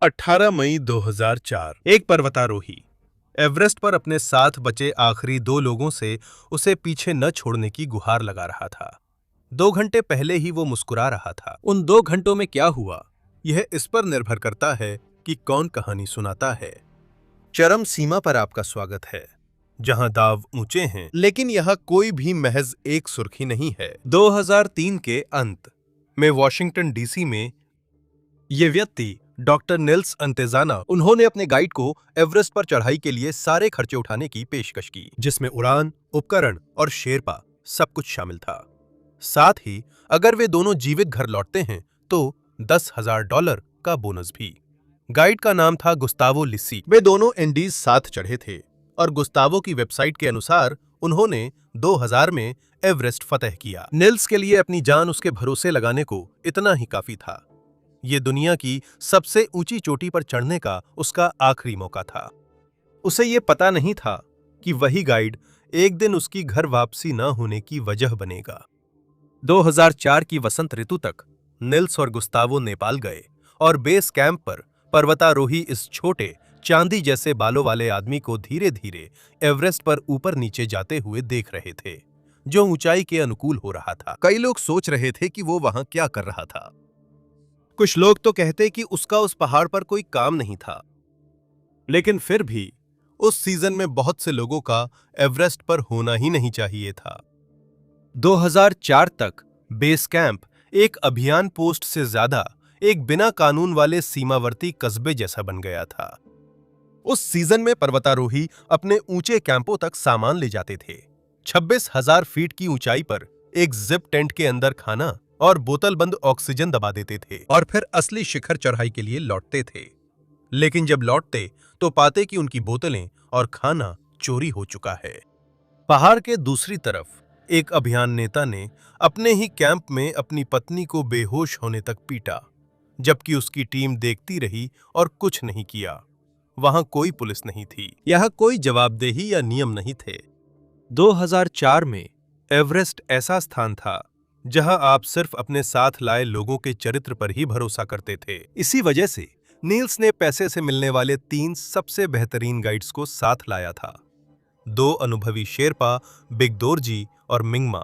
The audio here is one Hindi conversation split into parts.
18 मई 2004 एक पर्वतारोही एवरेस्ट पर अपने साथ बचे आखिरी दो लोगों से उसे पीछे न छोड़ने की गुहार लगा रहा था। 2 घंटे पहले ही वो मुस्कुरा रहा था। उन 2 घंटों में क्या हुआ, यह इस पर निर्भर करता है कि कौन कहानी सुनाता है। चरम सीमा पर आपका स्वागत है, जहां दाव ऊंचे हैं, लेकिन यहां कोई भी महज एक सुर्खी नहीं है। 2003 के अंत में वॉशिंगटन डीसी में ये व्यक्ति डॉक्टर निल्स अंतेजाना, उन्होंने अपने गाइड को एवरेस्ट पर चढ़ाई के लिए सारे खर्चे उठाने की पेशकश की, जिसमें उड़ान, उपकरण और शेरपा सब कुछ शामिल था। साथ ही अगर वे दोनों जीवित घर लौटते हैं तो $10,000 का बोनस भी। गाइड का नाम था गुस्तावो लिस्सी। वे दोनों एंडीज साथ चढ़े थे और गुस्तावो की वेबसाइट के अनुसार उन्होंने 2000 में एवरेस्ट फतह किया। निल्स के लिए अपनी जान उसके भरोसे लगाने को इतना ही काफी था। ये दुनिया की सबसे ऊंची चोटी पर चढ़ने का उसका आखिरी मौका था। उसे ये पता नहीं था कि वही गाइड एक दिन उसकी घर वापसी न होने की वजह बनेगा। 2004 की वसंत ऋतु तक निल्स और गुस्तावो नेपाल गए और बेस कैंप पर पर्वतारोही इस छोटे चांदी जैसे बालों वाले आदमी को धीरे धीरे एवरेस्ट पर ऊपर नीचे जाते हुए देख रहे थे, जो ऊंचाई के अनुकूल हो रहा था। कई लोग सोच रहे थे कि वो वहां क्या कर रहा था। कुछ लोग तो कहते कि उसका उस पहाड़ पर कोई काम नहीं था, लेकिन फिर भी उस सीजन में बहुत से लोगों का एवरेस्ट पर होना ही नहीं चाहिए था। 2004 तक बेस कैंप एक अभियान पोस्ट से ज्यादा एक बिना कानून वाले सीमावर्ती कस्बे जैसा बन गया था। उस सीजन में पर्वतारोही अपने ऊंचे कैंपों तक सामान ले जाते थे। 26,000 फीट की ऊंचाई पर एक जिप टेंट के अंदर खाना और बोतलबंद ऑक्सीजन दबा देते थे और फिर असली शिखर चढ़ाई के लिए लौटते थे। लेकिन जब लौटते तो पाते कि उनकी बोतलें और खाना चोरी हो चुका है। पहाड़ के दूसरी तरफ एक अभियान नेता ने अपने ही कैंप में अपनी पत्नी को बेहोश होने तक पीटा, जबकि उसकी टीम देखती रही और कुछ नहीं किया। वहां कोई पुलिस नहीं थी, यह कोई जवाबदेही या नियम नहीं थे। 2004 में एवरेस्ट ऐसा स्थान था जहां आप सिर्फ अपने साथ लाए लोगों के चरित्र पर ही भरोसा करते थे। इसी वजह से नील्स ने पैसे से मिलने वाले 3 सबसे बेहतरीन गाइड्स को साथ लाया था। 2 अनुभवी शेरपा, बिग दोरजी और मिंगमा,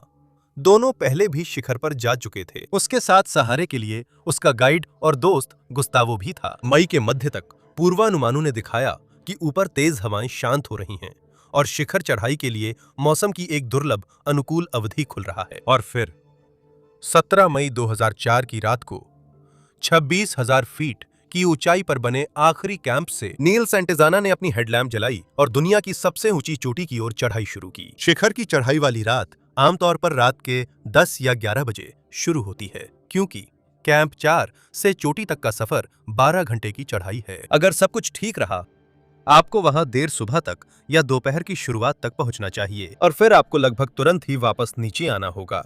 दोनों पहले भी शिखर पर जा चुके थे। उसके साथ सहारे के लिए उसका गाइड और दोस्त गुस्तावो भी था। मई के मध्य तक पूर्वानुमानों ने दिखाया कि ऊपर तेज हवाएं शांत हो रही हैं और शिखर चढ़ाई के लिए मौसम की एक दुर्लभ अनुकूल अवधि खुल रहा है। और फिर 17 मई 2004 की रात को 26,000 फीट की ऊंचाई पर बने आखिरी कैंप से नील्स अंतेजाना ने अपनी हेडलैम्प जलाई और दुनिया की सबसे ऊंची चोटी की ओर चढ़ाई शुरू की। शिखर की चढ़ाई वाली रात आमतौर पर रात के 10 या 11 बजे शुरू होती है, क्योंकि कैंप 4 से चोटी तक का सफर 12 घंटे की चढ़ाई है। अगर सब कुछ ठीक रहा, आपको वहां देर सुबह तक या दोपहर की शुरुआत तक पहुंचना चाहिए और फिर आपको लगभग तुरंत ही वापस नीचे आना होगा,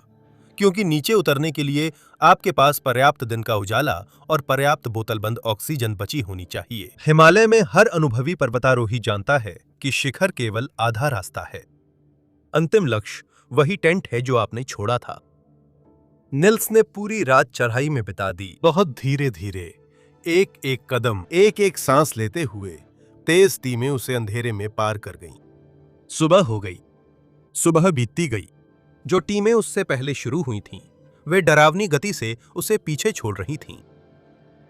क्योंकि नीचे उतरने के लिए आपके पास पर्याप्त दिन का उजाला और पर्याप्त बोतलबंद ऑक्सीजन बची होनी चाहिए। हिमालय में हर अनुभवी पर्वतारोही जानता है कि शिखर केवल आधा रास्ता है। अंतिम लक्ष्य वही टेंट है जो आपने छोड़ा था। निल्स ने पूरी रात चढ़ाई में बिता दी, बहुत धीरे धीरे, एक एक कदम, एक एक सांस लेते हुए तेज टीमें उसे अंधेरे में पार कर गईं। सुबह हो गई, सुबह बीतती गई। जो टीमें उससे पहले शुरू हुई थीं, वे डरावनी गति से उसे पीछे छोड़ रही थीं,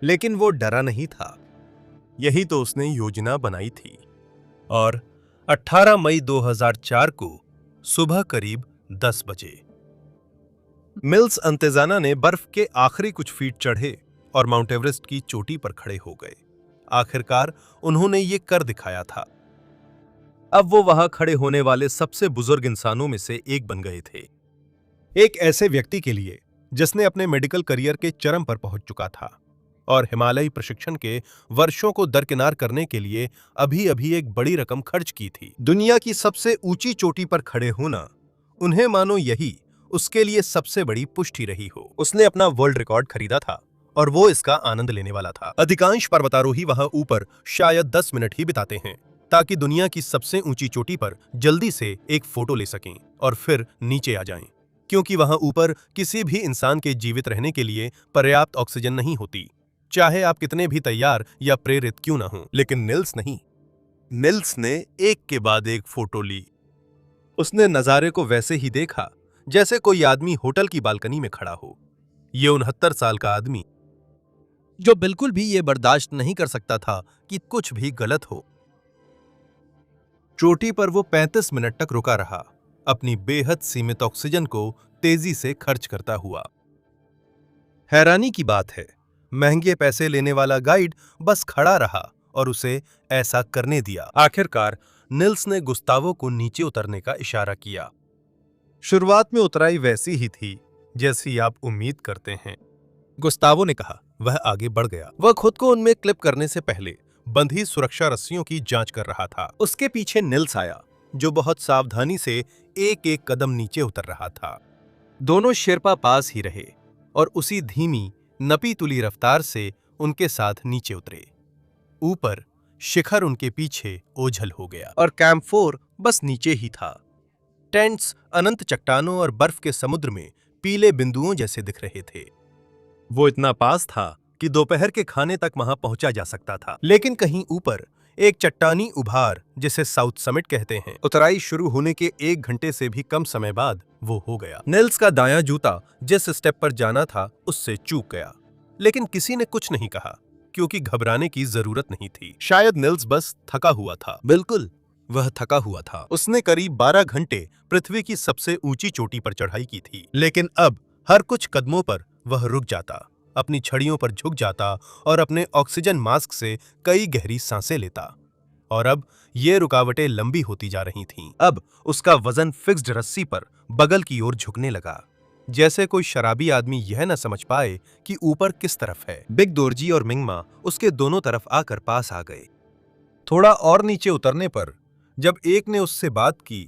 लेकिन वो डरा नहीं था। यही तो उसने योजना बनाई थी। और 18 मई 2004 को सुबह करीब 10 बजे मिल्स अंतेजाना ने बर्फ के आखिरी कुछ फीट चढ़े और माउंट एवरेस्ट की चोटी पर खड़े हो गए। आखिरकार उन्होंने ये कर दिखाया था। अब वो वहां खड़े होने वाले सबसे बुजुर्ग इंसानों में से एक बन गए थे। एक ऐसे व्यक्ति के लिए जिसने अपने मेडिकल करियर के चरम पर पहुंच चुका था और हिमालयी प्रशिक्षण के वर्षों को दरकिनार करने के लिए अभी अभी एक बड़ी रकम खर्च की थी। दुनिया की सबसे ऊंची चोटी पर खड़े होना उन्हें मानो यही उसके लिए सबसे बड़ी पुष्टि रही हो। उसने अपना वर्ल्ड रिकॉर्ड खरीदा था और वो इसका आनंद लेने वाला था। अधिकांश पर्वतारोही वहां ऊपर शायद 10 मिनट ही बिताते हैं, ताकि दुनिया की सबसे ऊंची चोटी पर जल्दी से एक फोटो ले सकें और फिर नीचे आ जाएं, क्योंकि वहां ऊपर किसी भी इंसान के जीवित रहने के लिए पर्याप्त ऑक्सीजन नहीं होती। चाहे आप कितने भी तैयार या प्रेरित क्यों ना हो। लेकिन निल्स नहीं। निल्स ने एक के बाद एक फोटो ली। उसने नजारे को वैसे ही देखा जैसे कोई आदमी होटल की बालकनी में खड़ा हो। ये 69 साल का आदमी, जो बिल्कुल भी ये बर्दाश्त नहीं कर सकता था कि कुछ भी गलत हो। चोटी पर वो 35 मिनट तक रुका रहा, अपनी बेहद सीमित ऑक्सीजन को तेजी से खर्च करता हुआ। हैरानी की बात है, महंगे पैसे लेने वाला गाइड बस खड़ा रहा और उसे ऐसा करने दिया। आखिरकार निल्स ने गुस्तावो को नीचे उतरने का इशारा किया। शुरुआत में उतराई वैसी ही थी जैसी आप उम्मीद करते हैं। गुस्तावो ने कहा। वह आगे बढ़ गया। वह खुद को उनमें क्लिप करने से पहले बंधी सुरक्षा रस्सियों की जांच कर रहा था। उसके पीछे निल्स आया, जो बहुत सावधानी से एक एक कदम नीचे उतर रहा था। दोनों शेरपा पास ही रहे और उसी धीमी नपी तुली रफ्तार से उनके साथ नीचे उतरे। ऊपर शिखर उनके पीछे ओझल हो गया और कैंप 4 बस नीचे ही था। टेंट्स अनंत चट्टानों और बर्फ के समुद्र में पीले बिंदुओं जैसे दिख रहे थे। वो इतना पास था कि दोपहर के खाने तक वहां पहुंचा जा सकता था। लेकिन कहीं ऊपर एक चट्टानी उभार, जिसे साउथ समिट कहते हैं, उतराई शुरू होने के 1 घंटे से भी कम समय बाद वो हो गया। निल्स का दायां जूता जिस स्टेप पर जाना था उससे चूक गया, लेकिन किसी ने कुछ नहीं कहा क्योंकि घबराने की जरूरत नहीं थी। शायद निल्स बस थका हुआ था। बिल्कुल, वह थका हुआ था। उसने करीब 12 घंटे पृथ्वी की सबसे ऊंची चोटी पर चढ़ाई की थी। लेकिन अब हर कुछ कदमों पर वह रुक जाता, अपनी छड़ियों पर झुक जाता और अपने ऑक्सीजन मास्क से कई गहरी सांसें लेता। और अब ये रुकावटें लंबी होती जा रही थीं। अब उसका वजन फिक्स्ड रस्सी पर बगल की ओर झुकने लगा, जैसे कोई शराबी आदमी यह न समझ पाए कि ऊपर किस तरफ है। बिग दोरजी और मिंगमा उसके दोनों तरफ आकर पास आ गए। थोड़ा और नीचे उतरने पर जब एक ने उससे बात की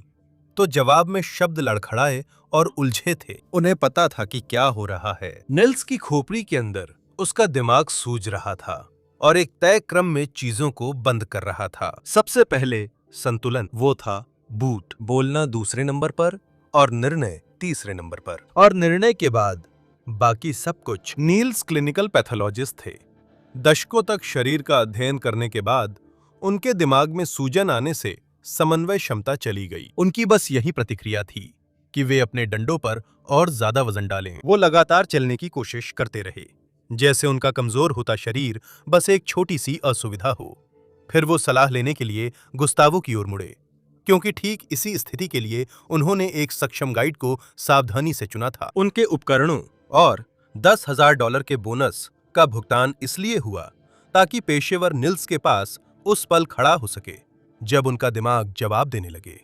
तो जवाब में शब्द लड़खड़ाए और उलझे थे। उन्हें पता था कि क्या हो रहा है। निल्स की खोपड़ी के अंदर उसका दिमाग सूझ रहा था और एक तय क्रम में चीजों को बंद कर रहा था। सबसे पहले संतुलन, वो था बूट। बोलना दूसरे नंबर पर और निर्णय तीसरे नंबर पर। और निर्णय के बाद बाकी सब कुछ। नील्स क्लिनिकल पैथोलॉजिस्ट थे। दशकों तक शरीर का अध्ययन करने के बाद उनके दिमाग में सूजन आने से समन्वय क्षमता चली गई। उनकी बस यही प्रतिक्रिया थी कि वे अपने डंडों पर और ज्यादा वजन डालें। वो लगातार चलने की कोशिश करते रहे, जैसे उनका कमजोर होता शरीर बस एक छोटी सी असुविधा हो। फिर वो सलाह लेने के लिए गुस्तावो की ओर मुड़े, क्योंकि ठीक इसी स्थिति के लिए उन्होंने एक सक्षम गाइड को सावधानी से चुना था। उनके उपकरणों और $10,000 के बोनस का भुगतान इसलिए हुआ ताकि पेशेवर निल्स के पास उस पल खड़ा हो सके जब उनका दिमाग जवाब देने लगे।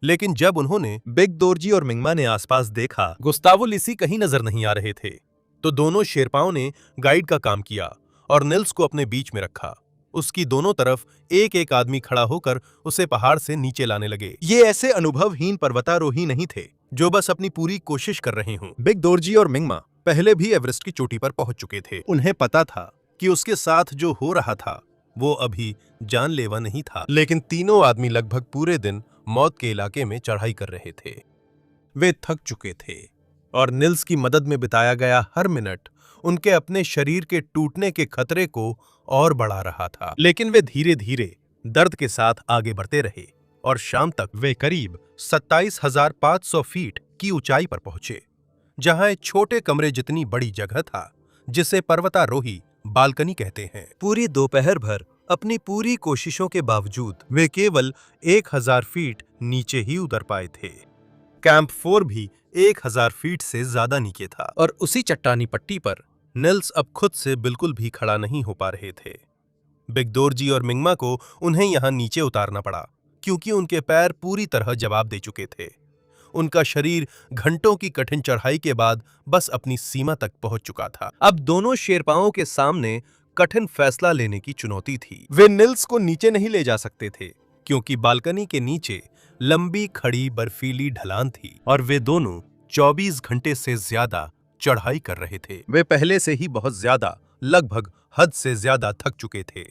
लेकिन जब उन्होंने बिग दोरजी और मिंगमा ने आसपास देखा, गुस्तावो लिसी कहीं नजर नहीं आ रहे थे, तो दोनों शेरपाओं ने गाइड का काम किया और निल्स को अपने बीच में रखा। उसकी दोनों तरफ एक एक आदमी खड़ा होकर उसे पहाड़ से नीचे लाने लगे। ये ऐसे अनुभवहीन पर्वतारोही नहीं थे जो बस अपनी पूरी कोशिश कर रहे हों। बिग दोरजी और मिंगमा पहले भी एवरेस्ट की चोटी पर पहुंच चुके थे। उन्हें पता था कि उसके साथ जो हो रहा था वो अभी जानलेवा नहीं था। लेकिन तीनों आदमी लगभग पूरे दिन मौत के इलाके में चढ़ाई कर रहे थे। वे थक चुके थे और निल्स की मदद में बिताया गया हर मिनट उनके अपने शरीर के टूटने के खतरे को और बढ़ा रहा था। लेकिन वे धीरे धीरे दर्द के साथ आगे बढ़ते रहे और शाम तक वे करीब 27,500 फीट की ऊंचाई पर पहुंचे, जहां एक छोटे कमरे जितनी बड़ी जगह था, जिसे पर्वतारोही बालकनी कहते हैं। पूरी दोपहर भर अपनी पूरी कोशिशों के बावजूद वे केवल 1,000 फीट नीचे ही उतर पाए थे। कैंप 4 भी 1,000 फीट से ज्यादा नीचे था और उसी चट्टानी पट्टी पर निल्स अब खुद से बिल्कुल भी खड़ा नहीं हो पा रहे थे। बिग दोरजी और मिंगमा को उन्हें यहां नीचे उतारना पड़ा क्योंकि उनके पैर पूरी तरह जवाब दे चुके थे। उनका शरीर घंटों की कठिन चढ़ाई के बाद बस अपनी सीमा तक पहुंच चुका था। अब दोनों शेरपाओं के सामने कठिन फैसला लेने की चुनौती थी। वे निल्स को नीचे नहीं ले जा सकते थे क्योंकि बालकनी के नीचे लंबी खड़ी बर्फीली ढलान थी और वे दोनों 24 घंटे से ज्यादा चढ़ाई कर रहे थे। वे पहले से ही बहुत ज्यादा, लगभग हद से ज्यादा थक चुके थे।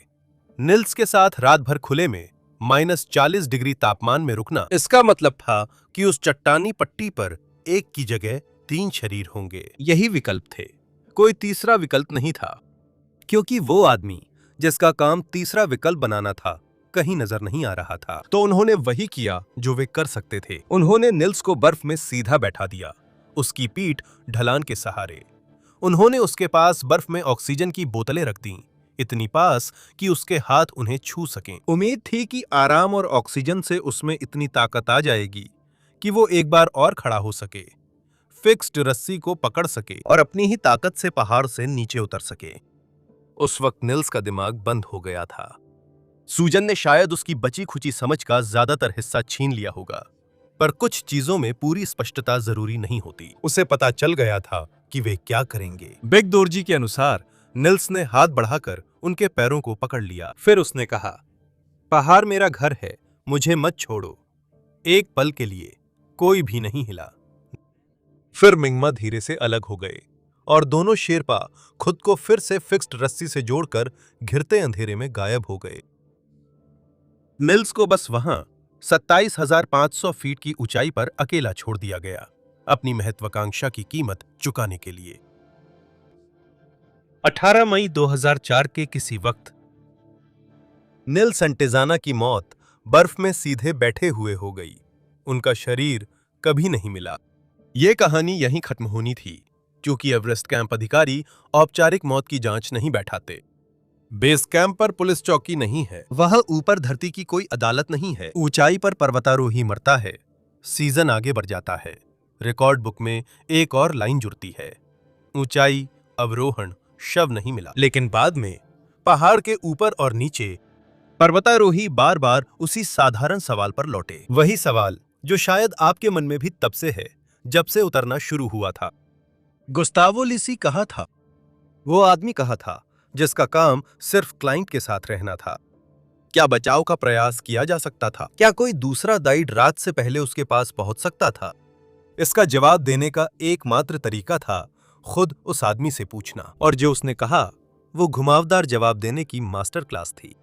निल्स के साथ रात भर खुले में -40 डिग्री तापमान में रुकना, इसका मतलब था कि उस चट्टानी पट्टी पर एक की जगह 3 शरीर होंगे। यही विकल्प थे, कोई तीसरा विकल्प नहीं था। क्योंकि वो आदमी जिसका काम तीसरा विकल्प बनाना था कहीं नजर नहीं आ रहा था। तो उन्होंने वही किया जो वे कर सकते थे। उन्होंने निल्स को बर्फ में सीधा बैठा दिया, उसकी पीठ ढलान के सहारे। उन्होंने उसके पास बर्फ में ऑक्सीजन की बोतलें रख दीं, इतनी पास कि उसके हाथ उन्हें छू सकें। उम्मीद थी कि आराम और ऑक्सीजन से उसमें इतनी ताकत आ जाएगी कि वो एक बार और खड़ा हो सके, फिक्स्ड रस्सी को पकड़ सके और अपनी ही ताकत से पहाड़ से नीचे उतर सके। उस वक्त निल्स का दिमाग बंद हो गया था। सूजन ने शायद उसकी बची खुची समझ का ज्यादातर हिस्सा छीन लिया होगा, पर कुछ चीजों में पूरी स्पष्टता जरूरी नहीं होती। उसे पता चल गया था कि वे क्या करेंगे। बिग दोरजी के अनुसार निल्स ने हाथ बढ़ाकर उनके पैरों को पकड़ लिया। फिर उसने कहा, पहाड़ मेरा घर है, मुझे मत छोड़ो। एक पल के लिए कोई भी नहीं हिला। फिर मिंगमा धीरे से अलग हो गए और दोनों शेरपा खुद को फिर से फिक्स्ड रस्सी से जोड़कर घिरते अंधेरे में गायब हो गए। निल्स को बस वहां 27,500 फीट की ऊंचाई पर अकेला छोड़ दिया गया, अपनी महत्वाकांक्षा की कीमत चुकाने के लिए। 18 मई 2004 के किसी वक्त निल संटेजाना की मौत बर्फ में सीधे बैठे हुए हो गई। उनका शरीर कभी नहीं मिला। यह कहानी यहीं खत्म होनी थी, क्योंकि एवरेस्ट कैंप अधिकारी औपचारिक मौत की जांच नहीं बैठाते। बेस कैंप पर पुलिस चौकी नहीं है, वह ऊपर धरती की कोई अदालत नहीं है। ऊंचाई पर पर्वतारोही मरता है, सीजन आगे बढ़ जाता है, रिकॉर्ड बुक में एक और लाइन जुड़ती है, ऊंचाई, अवरोहण, शव नहीं मिला। लेकिन बाद में पहाड़ के ऊपर और नीचे पर्वतारोही बार बार उसी साधारण सवाल पर लौटे। वही सवाल जो शायद आपके मन में भी तब से है जब से उतरना शुरू हुआ था। गुस्तावो लिसी कहाँ था? वो आदमी कहाँ था जिसका काम सिर्फ क्लाइंट के साथ रहना था? क्या बचाव का प्रयास किया जा सकता था? क्या कोई दूसरा गाइड रात से पहले उसके पास पहुंच सकता था? इसका जवाब देने का एकमात्र तरीका था खुद उस आदमी से पूछना, और जो उसने कहा वो घुमावदार जवाब देने की मास्टर क्लास थी।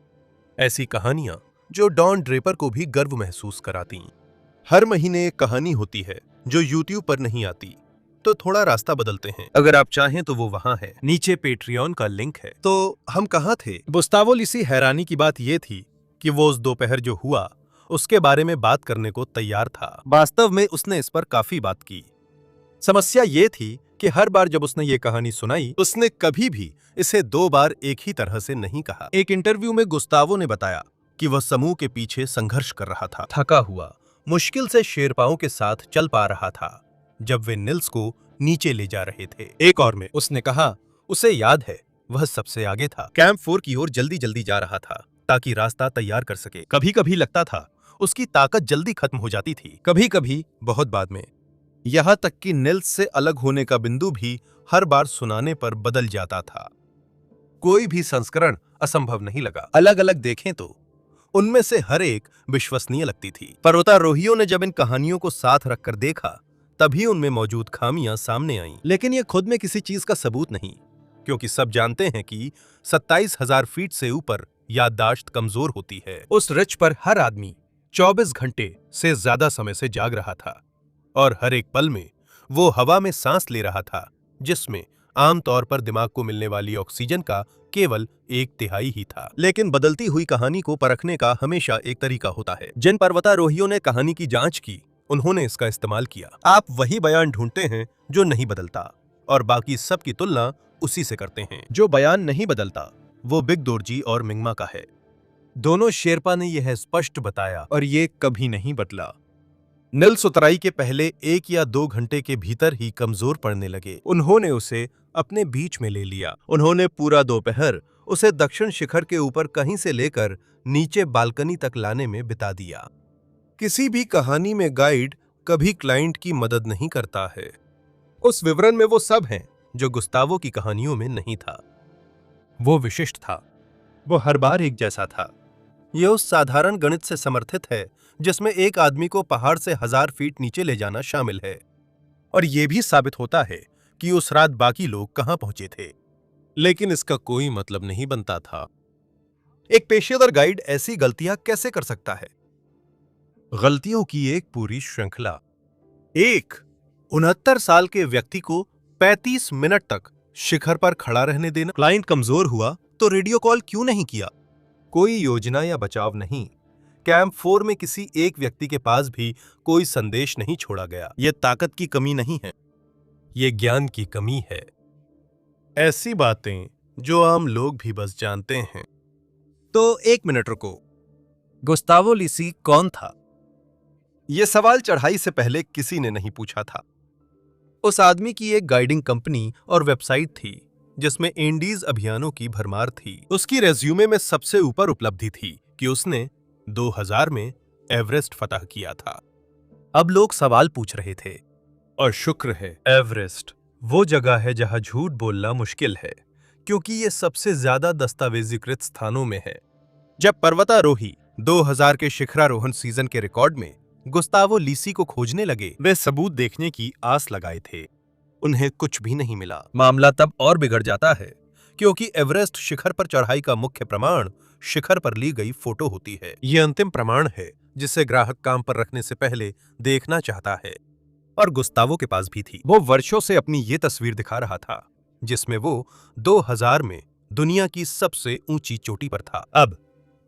ऐसी कहानियां जो डॉन ड्रेपर को भी गर्व महसूस कराती। हर महीने एक कहानी होती है जो यूट्यूब पर नहीं आती, तो थोड़ा रास्ता बदलते हैं। अगर आप चाहें तो वो वहां है, नीचे पेट्रियन का लिंक है। तो हम कहां थे? गुस्तावो लिसी हैरानी की बात यह थी कि वो उस दोपहर जो हुआ उसके बारे में बात करने को तैयार था। वास्तव में उसने इस पर काफी बात की। समस्या ये थी कि हर बार जब उसने ये कहानी सुनाई, उसने कभी भी इसे 2 बार एक ही तरह से नहीं कहा। एक इंटरव्यू में गुस्तावो ने बताया कि वह समूह के पीछे संघर्ष कर रहा था, थका हुआ, मुश्किल से शेरपाओं के साथ चल पा रहा था जब वे निल्स को नीचे ले जा रहे थे। एक और में उसने कहा उसे याद है वह सबसे आगे था, कैंप 4 की ओर जल्दी जल्दी जा रहा था ताकि रास्ता तैयार कर सके। कभी कभी लगता था उसकी ताकत जल्दी खत्म हो जाती थी, कभी कभी बहुत बाद में। यहां तक कि निल्स से अलग होने का बिंदु भी हर बार सुनाने पर बदल जाता था। कोई भी संस्करण असंभव नहीं लगा। अलग अलग देखें तो उनमें से हर एक विश्वसनीय लगती थी। पर्वतारोहियों ने जब इन कहानियों को साथ रखकर देखा, तभी उनमें मौजूद खामियां सामने आईं। लेकिन यह खुद में किसी चीज का सबूत नहीं, क्योंकि सब जानते हैं कि 27,000 फीट से ऊपर याददाश्त कमजोर होती है। उस रिच पर हर आदमी 24 घंटे से ज्यादा समय से जाग रहा था, और हर एक पल में वो हवा में सांस ले रहा था जिसमें आमतौर पर दिमाग को मिलने वाली ऑक्सीजन का केवल 1/3 ही था। लेकिन बदलती हुई कहानी को परखने का हमेशा एक तरीका होता है। जिन पर्वतारोहियों ने कहानी की जांच की, उन्होंने इसका इस्तेमाल किया। आप वही बयान ढूंढते हैं जो नहीं बदलता, और बाकी सब की तुलना उसी से करते हैं। जो बयान नहीं बदलता वो बिग दोरजी और मिंगमा का है। दोनों शेरपा ने यह स्पष्ट बताया, और ये कभी नहीं बदला। निल्स उतराई के पहले 1 या 2 घंटे के भीतर ही कमजोर पड़ने लगे। उन्होंने उसे अपने बीच में ले लिया। उन्होंने पूरा दोपहर उसे दक्षिण शिखर के ऊपर कहीं से लेकर नीचे बालकनी तक लाने में बिता दिया। किसी भी कहानी में गाइड कभी क्लाइंट की मदद नहीं करता है। उस विवरण में वो सब हैं जो गुस्तावो की कहानियों में नहीं था। वो विशिष्ट था, वो हर बार एक जैसा था। यह उस साधारण गणित से समर्थित है जिसमें एक आदमी को पहाड़ से 1000 फीट नीचे ले जाना शामिल है, और यह भी साबित होता है कि उस रात बाकी लोग कहां पहुंचे थे। लेकिन इसका कोई मतलब नहीं बनता था। एक पेशेवर गाइड ऐसी गलतियां कैसे कर सकता है? गलतियों की एक पूरी श्रृंखला। 1. 69 साल के व्यक्ति को 35 मिनट तक शिखर पर खड़ा रहने देना। क्लाइंट कमजोर हुआ तो रेडियो कॉल क्यों नहीं किया? कोई योजना या बचाव नहीं। कैंप 4 में किसी एक व्यक्ति के पास भी कोई संदेश नहीं छोड़ा गया। यह ताकत की कमी नहीं है, ये ज्ञान की कमी है। ऐसी बातें जो आम लोग भी बस जानते हैं। तो एक मिनट रुको, गुस्तावो लिसी कौन था? यह सवाल चढ़ाई से पहले किसी ने नहीं पूछा था। उस आदमी की एक गाइडिंग कंपनी और वेबसाइट थी जिसमें इंडीज अभियानों की भरमार थी। उसकी रेज्यूमे में सबसे ऊपर उपलब्धि थी कि उसने 2000 में एवरेस्ट फतह किया था। अब लोग सवाल पूछ रहे थे, और शुक्र है एवरेस्ट वो जगह है जहां झूठ बोलना मुश्किल है, क्योंकि ये सबसे ज्यादा दस्तावेजीकृत स्थानों में है। जब पर्वतारोही 2000 के शिखरारोहण सीजन के रिकॉर्ड में गुस्तावो लिसी को खोजने लगे, वे सबूत देखने की आस लगाए थे। उन्हें कुछ भी नहीं मिला। मामला तब और बिगड़ जाता है क्योंकि एवरेस्ट शिखर पर चढ़ाई का मुख्य प्रमाण शिखर पर ली गई फोटो होती है। यह अंतिम प्रमाण है जिसे ग्राहक काम पर रखने से पहले देखना चाहता है, और गुस्तावो के पास भी थी। वो वर्षों से अपनी ये तस्वीर दिखा रहा था जिसमें वो 2000 में दुनिया की सबसे ऊंची चोटी पर था। अब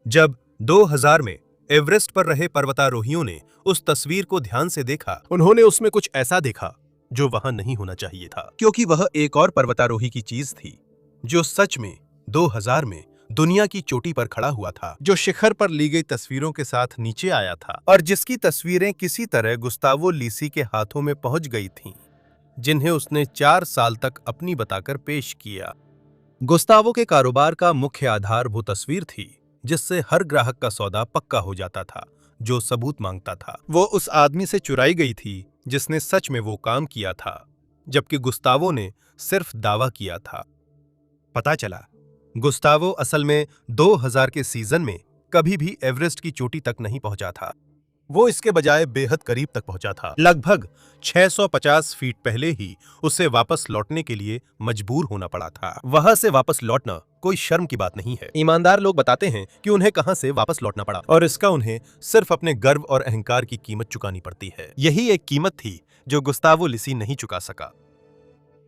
जब 2000 में एवरेस्ट पर रहे पर्वतारोहियों ने उस तस्वीर को ध्यान से देखा, उन्होंने उसमें कुछ ऐसा देखा जो वहां नहीं होना चाहिए था, क्योंकि वह एक और पर्वतारोही की चीज थी जो सच में 2000 में दुनिया की चोटी पर खड़ा हुआ था, जो शिखर पर ली गई तस्वीरों के साथ नीचे आया था और जिसकी तस्वीरें किसी तरह गुस्तावो लिसी के हाथों में पहुंच गई थीं, जिन्हें उसने 4 साल तक अपनी बताकर पेश किया। गुस्तावो के कारोबार का मुख्य आधार वो तस्वीर थी जिससे हर ग्राहक का सौदा पक्का हो जाता था जो सबूत मांगता था। वो उस आदमी से चुराई गई थी जिसने सच में वो काम किया था, जबकि गुस्तावो ने सिर्फ दावा किया था। पता चला गुस्तावो असल में 2000 के सीजन में कभी भी एवरेस्ट की चोटी तक नहीं पहुंचा था। वो इसके बजाय बेहद करीब तक पहुंचा था। लगभग 650 फीट पहले ही उसे वापस लौटने के लिए मजबूर होना पड़ा था। वहां से वापस लौटना कोई शर्म की बात नहीं है। ईमानदार लोग बताते हैं कि उन्हें कहां से वापस लौटना पड़ा, और इसका उन्हें सिर्फ अपने गर्व और अहंकार की कीमत चुकानी पड़ती है। यही एक कीमत थी जो गुस्तावो लिसी नहीं चुका सका।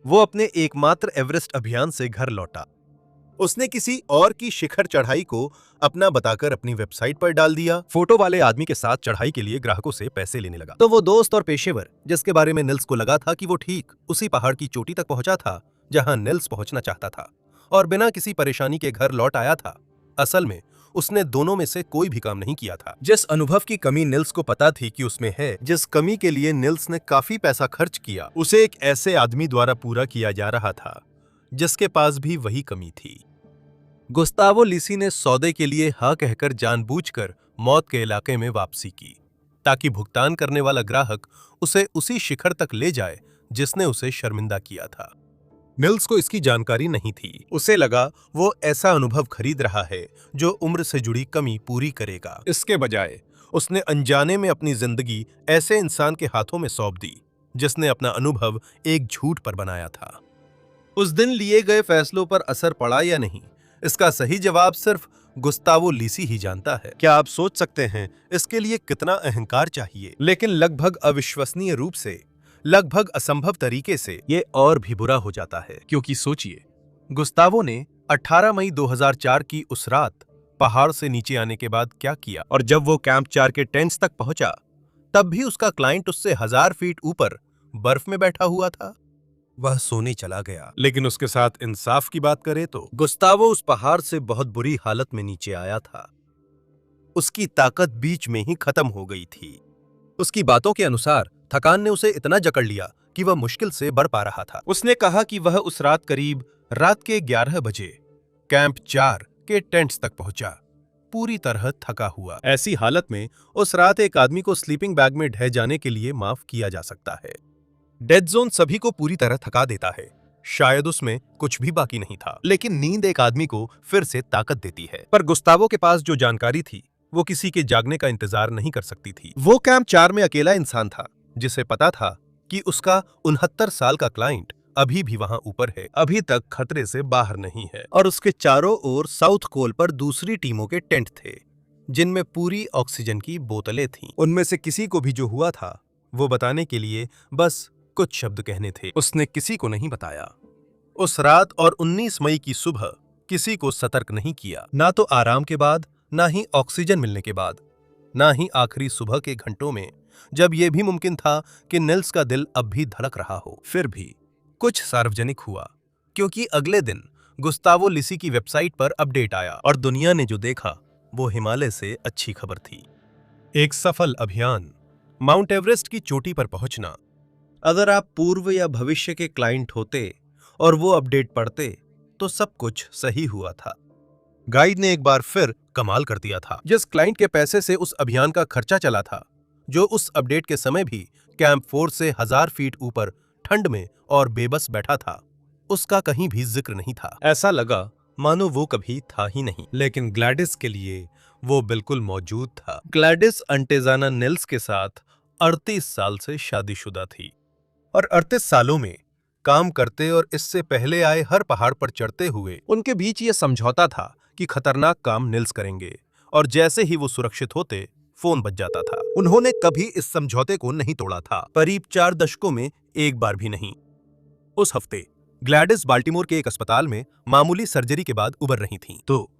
वो अपने एकमात्र एवरेस्ट अभियान से घर लौटा। उसने किसी और की शिखर चढ़ाई को अपना बताकर अपनी वेबसाइट पर डाल दिया। फोटो वाले आदमी के साथ चढ़ाई के लिए ग्राहकों से पैसे लेने लगा। तो वो दोस्त और पेशेवर जिसके बारे में निल्स को लगा था कि वो ठीक उसी पहाड़ की चोटी तक पहुंचा था जहां निल्स पहुंचना चाहता था, और बिना किसी परेशानी के घर लौट आया था, असल में उसने दोनों में से कोई भी काम नहीं किया था। जिस अनुभव की कमी निल्स को पता थी कि उसमें है, जिस कमी के लिए निल्स ने काफी पैसा खर्च किया, उसे एक ऐसे आदमी द्वारा पूरा किया जा रहा था जिसके पास भी वही कमी थी। गुस्तावो लिसी ने सौदे के लिए हाँ कहकर जानबूझकर मौत के इलाके में वापसी की, ताकि भुगतान करने वाला ग्राहक उसे उसी शिखर तक ले जाए जिसने उसे शर्मिंदा किया था। निल्स को इसकी जानकारी नहीं थी। उसे लगा वो ऐसा अनुभव खरीद रहा है जो उम्र से जुड़ी कमी पूरी करेगा। इसके बजाय उसने अनजाने में अपनी जिंदगी ऐसे इंसान के हाथों में सौंप दी जिसने अपना अनुभव एक झूठ पर बनाया था। उस दिन लिए गए फैसलों पर असर पड़ा या नहीं, इसका सही जवाब सिर्फ गुस्तावो लिसी ही जानता है। क्या आप सोच सकते हैं इसके लिए कितना अहंकार चाहिए? लेकिन लगभग अविश्वसनीय रूप से, लगभग असंभव तरीके से ये और भी बुरा हो जाता है, क्योंकि सोचिए, गुस्तावो ने 18 मई 2004 की उस रात पहाड़ से नीचे आने के बाद क्या किया, और जब वो कैंप 4 के टेंट्स तक पहुंचा तब भी उसका क्लाइंट उससे 1000 फीट ऊपर बर्फ में बैठा हुआ था। वह सोने चला गया। लेकिन उसके साथ इंसाफ की बात करें तो गुस्तावो उस पहाड़ से बहुत बुरी हालत में नीचे आया था। उसकी ताकत बीच में ही खत्म हो गई थी। उसकी बातों के अनुसार थकान ने उसे इतना जकड़ लिया कि वह मुश्किल से बढ़ पा रहा था। उसने कहा कि वह उस रात करीब रात के 11 बजे कैंप 4 के टेंट्स तक पहुंचा, पूरी तरह थका हुआ। ऐसी हालत में उस रात एक आदमी को स्लीपिंग बैग में ढह जाने के लिए माफ किया जा सकता है। डेड जोन सभी को पूरी तरह थका देता है, शायद उसमें कुछ भी बाकी नहीं था, लेकिन नींद एक आदमी को फिर से ताकत देती है। पर गुस्तावो के पास जो जानकारी थी वो किसी के जागने का इंतजार नहीं कर सकती थी। वो कैंप 4 में अकेला इंसान था जिसे पता था कि उसका 69 साल का क्लाइंट अभी भी वहां ऊपर है, अभी तक खतरे से बाहर नहीं है, और उसके चारों ओर साउथ कोल पर दूसरी टीमों के टेंट थे जिनमें पूरी ऑक्सीजन की बोतलें थीं। उनमें से किसी को भी जो हुआ था वो बताने के लिए बस कुछ शब्द कहने थे। उसने किसी को नहीं बताया। उस रात और 19 मई की सुबह किसी को सतर्क नहीं किया, ना तो आराम के बाद, ना ही ऑक्सीजन मिलने के बाद, ना ही आखिरी सुबह के घंटों में, जब यह भी मुमकिन था कि निल्स का दिल अब भी धड़क रहा हो। फिर भी कुछ सार्वजनिक हुआ, क्योंकि अगले दिन गुस्तावो लिसी की वेबसाइट पर अपडेट आया और दुनिया ने जो देखा वो हिमालय से अच्छी खबर थी। एक सफल अभियान, माउंट एवरेस्ट की चोटी पर पहुंचना। अगर आप पूर्व या भविष्य के क्लाइंट होते और वो अपडेट पढ़ते तो सब कुछ सही हुआ था। गाइड ने एक बार फिर कमाल कर दिया था। जिस क्लाइंट के पैसे से उस अभियान का खर्चा चला था, जो उस अपडेट के समय भी कैंप 4 से 1000 फीट ऊपर ठंड में और बेबस बैठा था, उसका कहीं भी जिक्र नहीं था। ऐसा लगा मानो वो कभी था ही नहीं। लेकिन ग्लैडिस के लिए वो बिल्कुल मौजूद था। ग्लैडिस अंटेजाना निल्स के साथ 38 साल से शादीशुदा थी और 38 सालों में काम करते और इससे पहले आए हर पहाड़ पर चढ़ते हुए उनके बीच ये समझौता था कि खतरनाक काम निल्स करेंगे, और जैसे ही वो सुरक्षित होते फोन बज जाता था। उन्होंने कभी इस समझौते को नहीं तोड़ा था, करीब 4 दशकों में एक बार भी नहीं। उस हफ्ते ग्लैडिस बाल्टीमोर के एक अस्पताल में मामूली सर्जरी के बाद उबर रही थीं। तो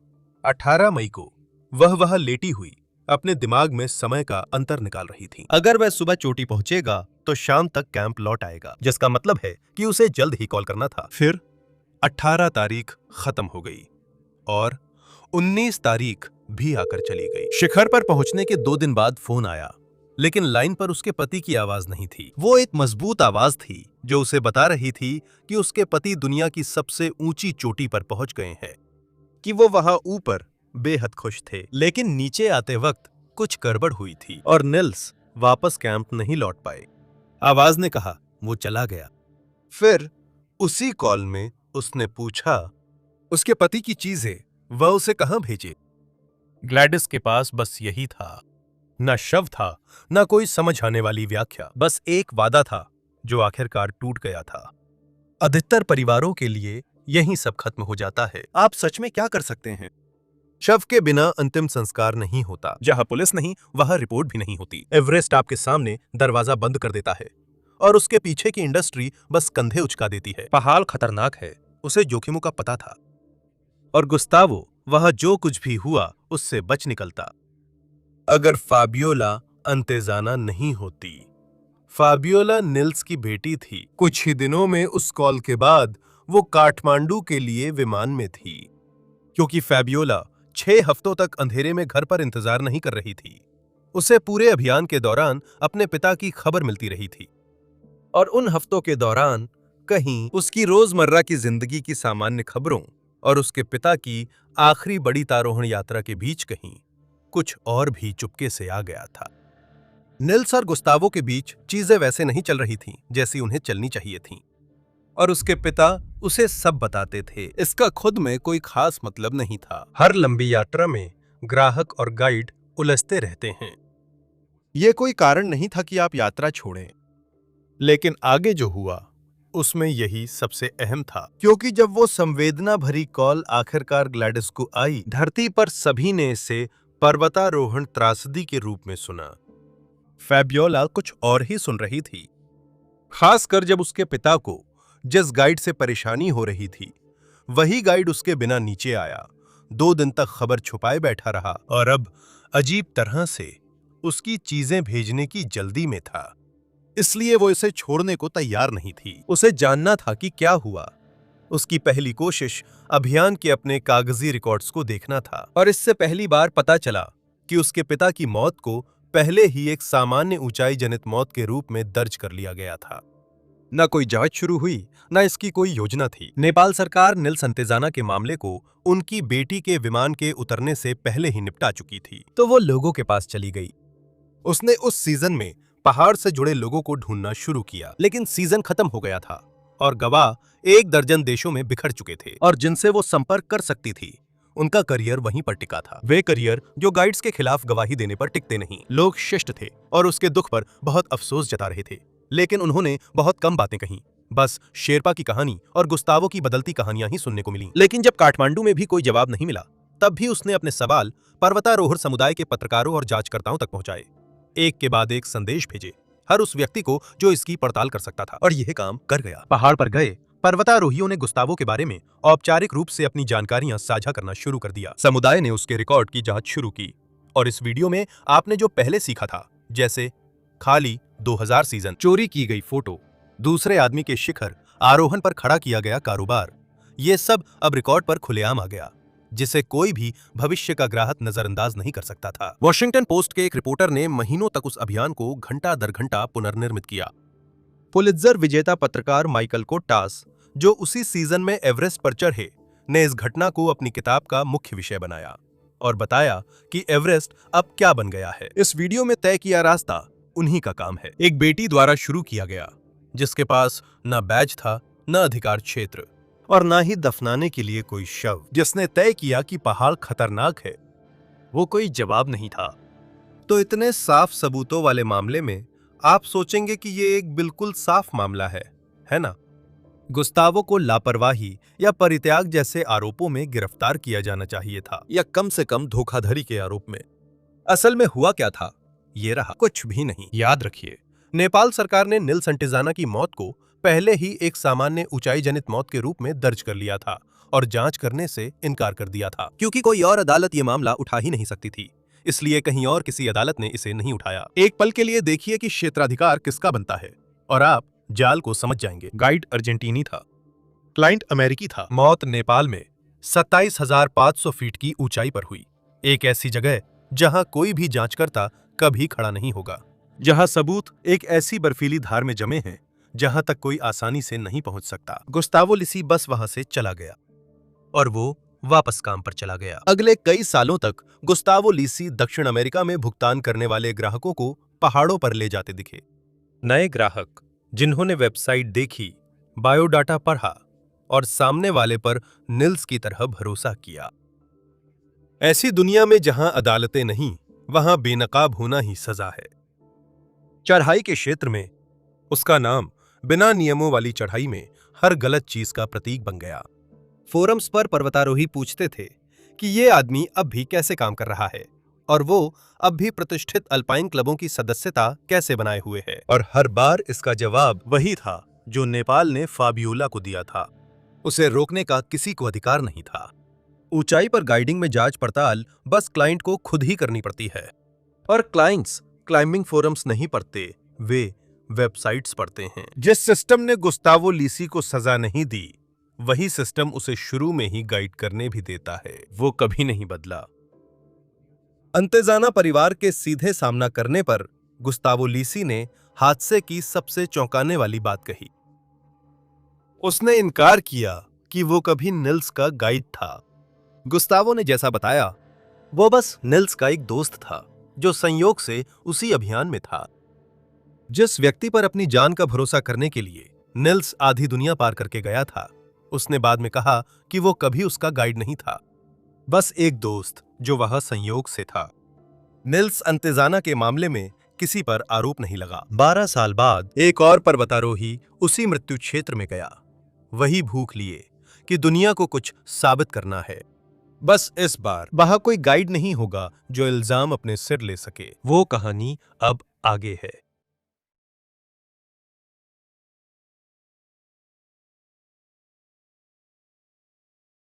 18 मई को वह वहां लेटी हुई अपने दिमाग में समय का अंतर निकाल रही थी। अगर वह सुबह चोटी पहुंचेगा तो शाम तक कैंप लौट आएगा, जिसका मतलब है कि उसे जल्द ही कॉल करना था। फिर 18 तारीख खत्म हो गई और 19 तारीख भी आकर चली गई। शिखर पर पहुंचने के 2 दिन बाद फोन आया, लेकिन लाइन पर उसके पति की आवाज नहीं थी। वो एक मजबूत आवाज थी जो उसे बता रही थी कि उसके पति दुनिया की सबसे ऊंची चोटी पर पहुंच गए हैं, कि वो वहां ऊपर बेहद खुश थे। लेकिन नीचे आते वक्त कुछ गड़बड़ हुई थी और निल्स वापस कैंप नहीं लौट पाए। आवाज ने कहा वो चला गया। फिर उसी कॉल में उसने पूछा उसके पति की चीजें वह उसे कहां भेजे। ग्लैडिस के पास बस यही था, न शव था, न कोई समझ आने वाली व्याख्या, बस एक वादा था जो आखिरकार टूट गया था। अधिकतर परिवारों के लिए यही सब खत्म हो जाता है। आप सच में क्या कर सकते हैं? शव के बिना अंतिम संस्कार नहीं होता। जहां पुलिस नहीं वहां रिपोर्ट भी नहीं होती। एवरेस्ट आपके सामने दरवाजा बंद कर देता है और उसके पीछे की इंडस्ट्री बस कंधे उचका देती है। पहाड़ खतरनाक है, उसे जोखिमों का पता था, और गुस्तावो वहां जो कुछ भी हुआ उससे बच निकलता। अगर फाबियोला अंतेजाना नहीं होती। फाबियोला निल्स की बेटी थी। कुछ ही दिनों में उस कॉल के बाद वो काठमांडू के लिए विमान में थी, क्योंकि फाबियोला 6 हफ्तों तक अंधेरे में घर पर इंतजार नहीं कर रही थी। उसे पूरे अभियान के दौरान अपने पिता की खबर मिलती रही थी, और उन हफ्तों के दौरान कहीं उसकी रोजमर्रा की जिंदगी की सामान्य खबरों और उसके पिता की आखिरी बड़ी तारोहण यात्रा के बीच कहीं कुछ और भी चुपके से आ गया था। निल्स और गुस्तावो के बीच चीजें वैसे नहीं चल रही थीं जैसी उन्हें चलनी चाहिए थीं, और उसके पिता उसे सब बताते थे। इसका खुद में कोई खास मतलब नहीं था। हर लंबी यात्रा में ग्राहक और गाइड उलझते रहते हैं। यह कोई कारण नहीं था कि आप यात्रा छोड़ें, लेकिन आगे जो हुआ उसमें यही सबसे अहम था, क्योंकि जब वो संवेदना भरी कॉल आखिरकार ग्लैडिस को आई, धरती पर सभी ने इसे पर्वतारोहण त्रासदी के रूप में सुना। फैबियोला कुछ और ही सुन रही थी, खासकर जब उसके पिता को जिस गाइड से परेशानी हो रही थी वही गाइड उसके बिना नीचे आया, 2 दिन तक खबर छुपाए बैठा रहा और अब अजीब तरह से उसकी चीजें भेजने की जल्दी में था। इसलिए वो इसे छोड़ने को तैयार नहीं थी। उसे जानना था कि क्या हुआ। उसकी पहली कोशिश अभियान के अपने कागजी रिकॉर्ड्स को देखना था, और इससे पहली बार पता चला कि उसके पिता की मौत को पहले ही एक सामान्य ऊंचाई जनित मौत के रूप में दर्ज कर लिया गया था। न कोई जांच शुरू हुई, न इसकी कोई योजना थी। नेपाल सरकार निल्स अंतेजाना के मामले को उनकी बेटी के विमान के उतरने से पहले ही निपटा चुकी थी, तो वो लोगों के पास चली गई। उसने उस सीजन में पहाड़ से जुड़े लोगों को ढूंढना शुरू किया, लेकिन सीजन खत्म हो गया था और गवाह 1 दर्जन देशों में बिखर चुके थे, और जिनसे वो संपर्क कर सकती थी उनका करियर वहीं पर टिका था। वे करियर जो गाइड्स के खिलाफ गवाही देने पर टिकते नहीं। लोग शिष्ट थे और उसके दुख पर बहुत अफसोस जता रहे थे, लेकिन उन्होंने बहुत कम बातें कहीं। बस शेरपा की कहानी और गुस्तावो की बदलती कहानियां ही सुनने को मिली। लेकिन जब काठमांडू में भी कोई जवाब नहीं मिला, तब भी उसने अपने सवाल पर्वतारोहण समुदाय के पत्रकारों और जांचकर्ताओं तक पहुंचाए। एक के बाद एक संदेश भेजे, हर उस व्यक्ति को जो इसकी पड़ताल कर सकता था, और यह काम कर गया। पहाड़ पर गए पर्वतारोहियों ने गुस्तावो के बारे में औपचारिक रूप से अपनी जानकारियां साझा करना शुरू कर दिया। समुदाय ने उसके रिकॉर्ड की जांच शुरू की और इस वीडियो में आपने जो पहले सीखा था, जैसे खाली 2000 सीजन, चोरी की गई फोटो, दूसरे आदमी के शिखर आरोहण पर खड़ा किया गया कारोबार, ये सब अब रिकॉर्ड पर खुलेआम आ गया, जिसे कोई भी भविष्य का ग्राहक नजरअंदाज नहीं कर सकता था। वॉशिंगटन पोस्ट के एक रिपोर्टर ने महीनों तक उस अभियान को घंटा दर घंटा पुनर्निर्मित किया। पुलित्जर विजेता पत्रकार माइकल कोट्टास, जो उसी सीजन में एवरेस्ट पर चढ़े, ने इस घटना को अपनी किताब का मुख्य विषय बनाया और बताया कि एवरेस्ट अब क्या बन गया है। इस वीडियो में तय किया रास्ता उन्हीं का काम है। एक बेटी द्वारा शुरू किया गया, जिसके पास न बैज था, न अधिकार क्षेत्र और न ही दफनाने के लिए कोई शव, जिसने तय किया कि पहाड़ खतरनाक है। वो कोई जवाब नहीं था। तो इतने साफ सबूतों वाले मामले में आप सोचेंगे कि ये एक बिल्कुल साफ मामला है ना? गुस्तावो को लापरवाही या परित्याग जैसे आरोपों में गिरफ्तार किया जाना चाहिए था, या कम से कम धोखाधड़ी के आरोप में। असल में हुआ क्या था? ये रहा कुछ भी नहीं। याद रखिए, नेपाल सरकार ने निल संटिजाना की मौत को पहले ही एक सामान्य ऊंचाई जनित मौत के रूप में दर्ज कर लिया था और जांच करने से इनकार कर दिया था, क्योंकि कोई और अदालत ये मामला उठा ही नहीं सकती थी। इसलिए कहीं और किसी अदालत ने इसे नहीं उठाया। एक पल के लिए देखिए कि क्षेत्राधिकार किसका बनता है और आप जाल को समझ जाएंगे। गाइड अर्जेंटीनी था, क्लाइंट अमेरिकी था। मौत नेपाल में 27,500 फीट की ऊंचाई पर हुई, एक ऐसी जगह जहां कोई भी जांचकर्ता कभी खड़ा नहीं होगा, जहां सबूत एक ऐसी बर्फीली धार में जमे हैं जहां तक कोई आसानी से नहीं पहुंच सकता। गुस्तावो लिसी बस वहां से चला गया और वो वापस काम पर चला गया। अगले कई सालों तक गुस्तावो लिसी दक्षिण अमेरिका में भुगतान करने वाले ग्राहकों को पहाड़ों पर ले जाते दिखे। नए ग्राहक, जिन्होंने वेबसाइट देखी, बायोडाटा पढ़ा और सामने वाले पर निल्स की तरह भरोसा किया। ऐसी दुनिया में जहां अदालतें नहीं, वहां बेनकाब होना ही सजा है। चढ़ाई के क्षेत्र में उसका नाम बिना नियमों वाली चढ़ाई में हर गलत चीज का प्रतीक बन गया। फोरम्स पर पर्वतारोही पूछते थे कि ये आदमी अब भी कैसे काम कर रहा है और वो अब भी प्रतिष्ठित अल्पाइन क्लबों की सदस्यता कैसे बनाए हुए है, और हर बार इसका जवाब वही था जो नेपाल ने फाबियोला को दिया था। उसे रोकने का किसी को अधिकार नहीं था। ऊंचाई पर गाइडिंग में जांच पड़ताल बस क्लाइंट को खुद ही करनी पड़ती है, और क्लाइंट्स क्लाइंबिंग फोरम्स नहीं पढ़ते, वे वेबसाइट्स पढ़ते हैं। जिस सिस्टम ने गुस्तावो लिसी को सजा नहीं दी, वही सिस्टम उसे शुरू में ही गाइड करने भी देता है। वो कभी नहीं बदला। अंतेजाना परिवार के सीधे सामना करने पर गुस्तावो लिसी ने हादसे की सबसे चौंकाने वाली बात कही। उसने इनकार किया कि वो कभी निल्स का गाइड था। गुस्तावो ने जैसा बताया, वो बस निल्स का एक दोस्त था जो संयोग से उसी अभियान में था। जिस व्यक्ति पर अपनी जान का भरोसा करने के लिए निल्स आधी दुनिया पार करके गया था, उसने बाद में कहा कि वो कभी उसका गाइड नहीं था, बस एक दोस्त जो वह संयोग से था। निल्स अंतेजाना के मामले में किसी पर आरोप नहीं लगा। 12 साल बाद एक और पर्वतारोही उसी मृत्यु क्षेत्र में गया, वही भूख लिए कि दुनिया को कुछ साबित करना है। बस इस बार वहां कोई गाइड नहीं होगा जो इल्जाम अपने सिर ले सके। वो कहानी अब आगे है।